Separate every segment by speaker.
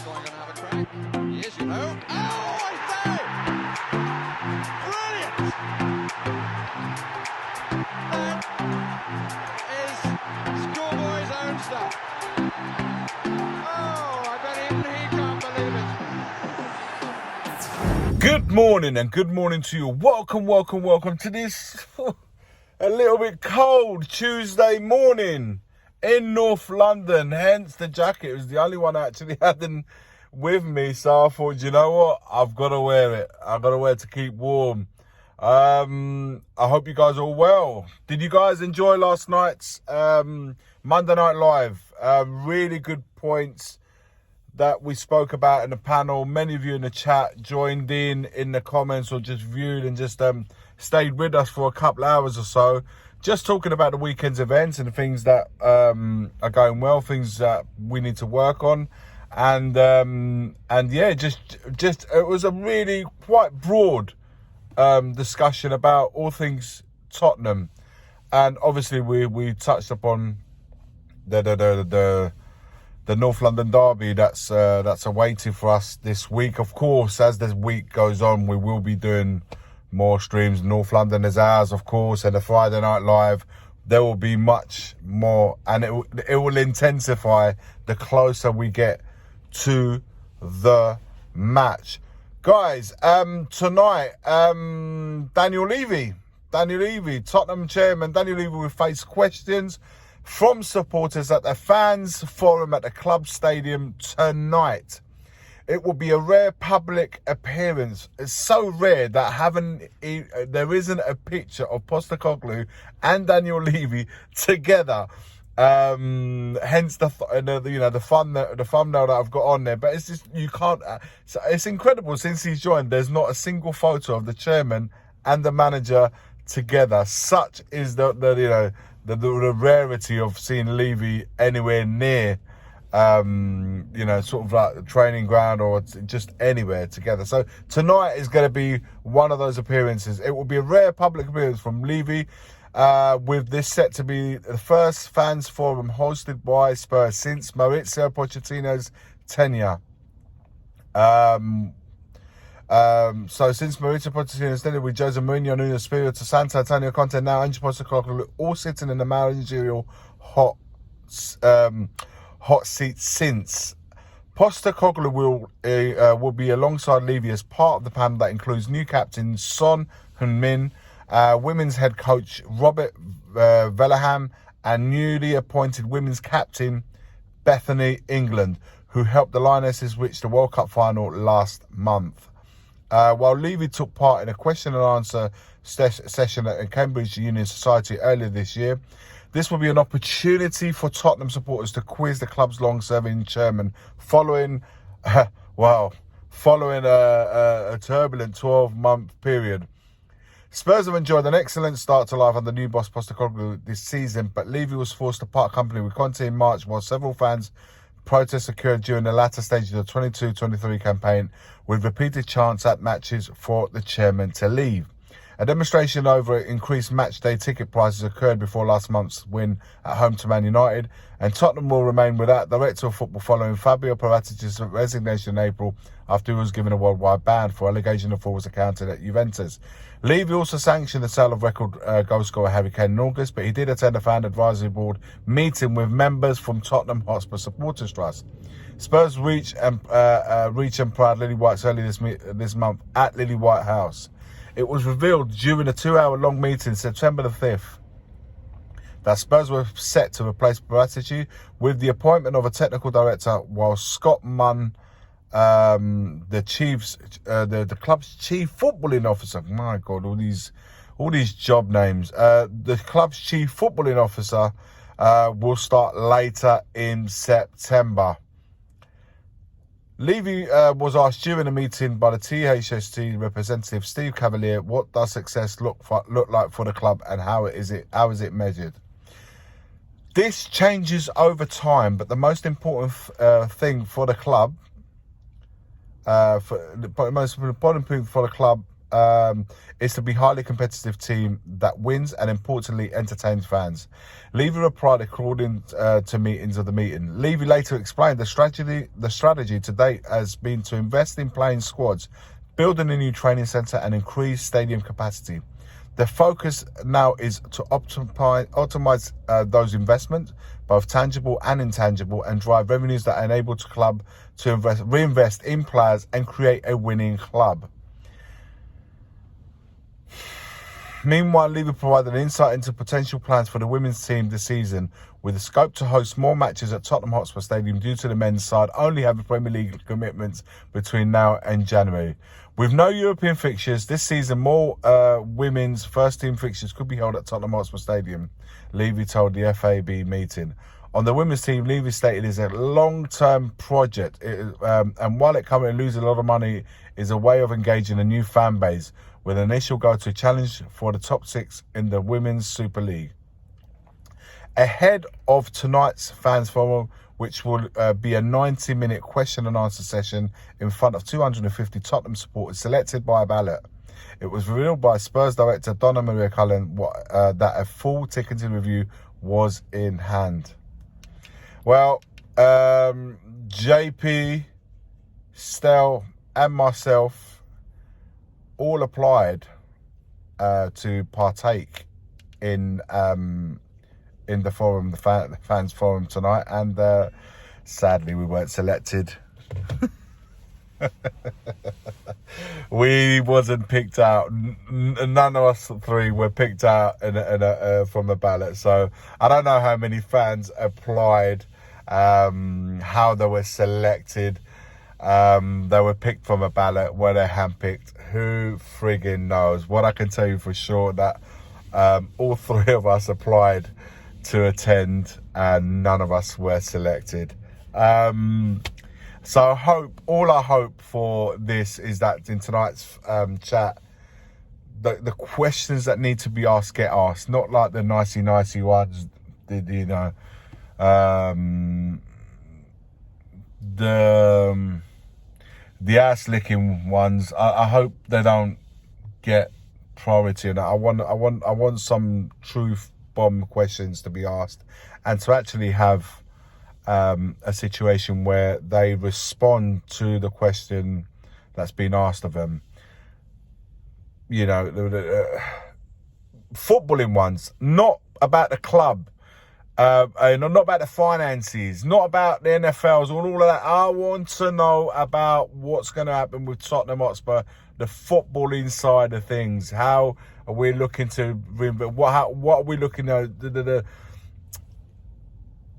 Speaker 1: going to have a crack. He is, you know. Oh, I say! Brilliant! That is schoolboy's own stuff. Oh, I bet even he can't believe it.
Speaker 2: Good morning and good morning to you. Welcome to this a little bit cold Tuesday morning in North London, hence the jacket. It was the only one I actually had with me, so I thought, you know what, I've got to wear it. I've got to wear it to keep warm. I hope you guys are all well. Did you guys enjoy last night's Monday Night Live? Really good points that we spoke about in the panel. Many of you in the chat joined in the comments or just viewed and just stayed with us for a couple hours or so, just talking about the weekend's events and things that are going well, things that we need to work on, and yeah, just it was a really quite broad discussion about all things Tottenham, and obviously we touched upon the North London derby that's awaiting for us this week. Of course, as the week goes on, we will be doing more streams. North London is ours, of course, and the Friday Night Live, there will be much more, and it will intensify the closer we get to the match. Guys, tonight, Daniel Levy, Tottenham chairman Daniel Levy will face questions from supporters at the fans forum at the club stadium tonight. It will be a rare public appearance. It's so rare that there isn't a picture of Postecoglou and Daniel Levy together. Hence the thumbnail that I've got on there. But it's just, you can't. So it's incredible. Since he's joined, there's not a single photo of the chairman and the manager together. Such is the rarity of seeing Levy anywhere near, sort of like the training ground or just anywhere together. So tonight is going to be one of those appearances. It will be a rare public appearance from Levy, with this set to be the first fans forum hosted by Spurs since Maurizio Pochettino's tenure. So since Maurizio Pochettino started with Jose Mourinho, Nuno Espirito Santo, Antonio Conte, now Ange Postecoglou, all sitting in the managerial hot seat since. Postecoglou will be alongside Levy as part of the panel that includes new captain Son Heung-min, women's head coach Robert Velaham, and newly appointed women's captain Bethany England, who helped the Lionesses reach the World Cup final last month. While Levy took part in a question and answer session at Cambridge Union Society earlier this year, this will be an opportunity for Tottenham supporters to quiz the club's long-serving chairman following a turbulent 12-month period. Spurs have enjoyed an excellent start to life under new boss Postecoglou this season, but Levy was forced to part company with Conte in March, while several fans' protests occurred during the latter stages of the 22-23 campaign, with repeated chants at matches for the chairman to leave. A demonstration over increased matchday ticket prices occurred before last month's win at home to Man United, and Tottenham will remain without director of football following Fabio Paratici's resignation in April after he was given a worldwide ban for allegation of false accounting at Juventus. Levy also sanctioned the sale of record goal scorer Harry Kane in August, but he did attend a fan advisory board meeting with members from Tottenham Hotspur Supporters Trust. Spurs reach and pride Lily White's early this month at Lily White House. It was revealed during a 2-hour-long meeting September the 5th that Spurs were set to replace Paratici with the appointment of a technical director, while Scott Munn, the club's chief footballing officer. My God, all these job names. The club's chief footballing officer will start later in September. Levy was asked during a meeting by the THST representative Steve Cavalier, what does success look like for the club and how is it measured? This changes over time, but the most important thing for the club, is to be a highly competitive team that wins and importantly entertains fans. Levy replied according to meetings of the meeting. Levy later explained the strategy to date has been to invest in playing squads, building a new training centre and increase stadium capacity. The focus now is to optimize those investments, both tangible and intangible, and drive revenues that enable the club to reinvest in players and create a winning club. Meanwhile, Levy provided an insight into potential plans for the women's team this season, with the scope to host more matches at Tottenham Hotspur Stadium due to the men's side only having Premier League commitments between now and January. With no European fixtures this season, more women's first-team fixtures could be held at Tottenham Hotspur Stadium, Levy told the FAB meeting. On the women's team, Levy stated it's a long-term project, and while it currently loses a lot of money, is a way of engaging a new fan base, with an initial goal to challenge for the top 6 in the Women's Super League. Ahead of tonight's fans forum, which will be a 90-minute question and answer session in front of 250 Tottenham supporters selected by a ballot. It was revealed by Spurs director Donna Maria Cullen that a full ticketing review was in hand. Well, JP, Stel and myself all applied to partake in the forum, the fans forum tonight, and sadly we weren't selected. We wasn't picked out. None of us 3 were picked out from the ballot. So I don't know how many fans applied, how they were selected. They were picked from a ballot. Were they handpicked? Who friggin' knows? What I can tell you for sure that all 3 of us applied to attend and none of us were selected. So all I hope for this is that in tonight's chat, the questions that need to be asked get asked, not like the nicey ones, the ass licking ones. I hope they don't get priority. And I want some truth bomb questions to be asked, and to actually have a situation where they respond to the question that's been asked of them. You know, footballing ones, not about the club, and not about the finances, not about the NFLs, all of that. I want to know about what's going to happen with Tottenham Hotspur, the footballing side of things. How are we looking to what are we looking at?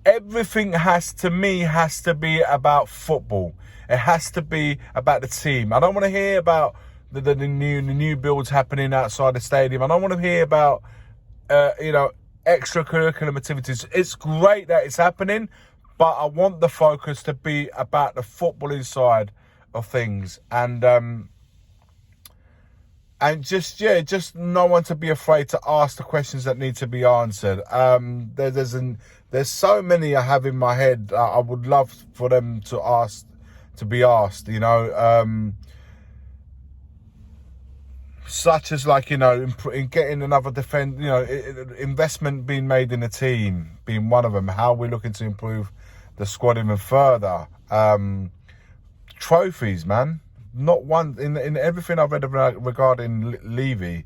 Speaker 2: Everything has to be about football. It has to be about the team. I don't want to hear about the new builds happening outside the stadium. I don't want to hear about extracurricular activities. It's great that it's happening, but I want the focus to be about the footballing side of things, and just no one to be afraid to ask the questions that need to be answered. There's so many I have in my head. I would love for them to be asked. Such as in getting another defend. Investment being made in the team being one of them. How we're looking to improve the squad even further. Trophies, man. Not one in everything I've read regarding Levy,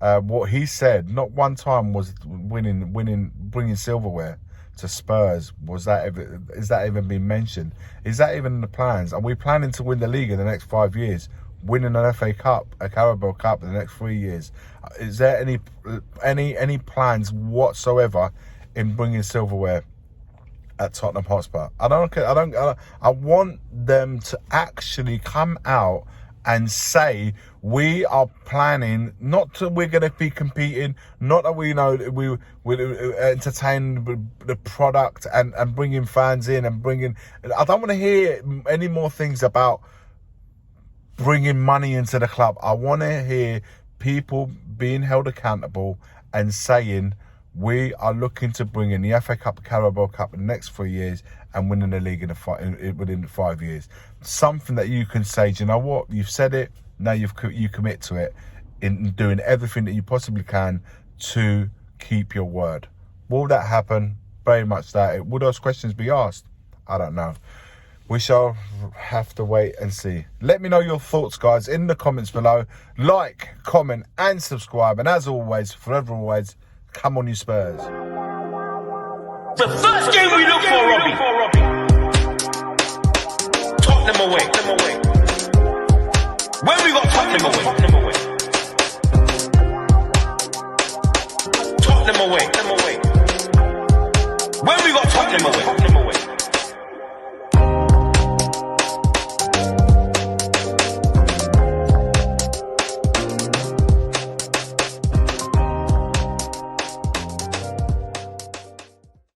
Speaker 2: what he said, not one time was bringing silverware to Spurs. Is that even being mentioned? Is that even in the plans? Are we planning to win the league in the next 5 years? Winning an FA Cup, a Carabao Cup in the next 3 years? Is there any plans whatsoever in bringing silverware at Tottenham Hotspur? I want them to actually come out and say we are planning, not to we're going to be competing, not that we entertain the product and bringing fans in and bringing. I don't want to hear any more things about bringing money into the club. I want to hear people being held accountable and saying we are looking to bring in the FA Cup, Carabao Cup in the next 3 years, and winning the league within 5 years. Something that you can say, do you know what? You've said it, now you commit to it in doing everything that you possibly can to keep your word. Will that happen? Very much that. Will those questions be asked? I don't know. We shall have to wait and see. Let me know your thoughts, guys, in the comments below. Like, comment, and subscribe. And as always, forever always, come on you Spurs.
Speaker 3: The first game we look for, Robbie. Tottenham away. When we got Tottenham away.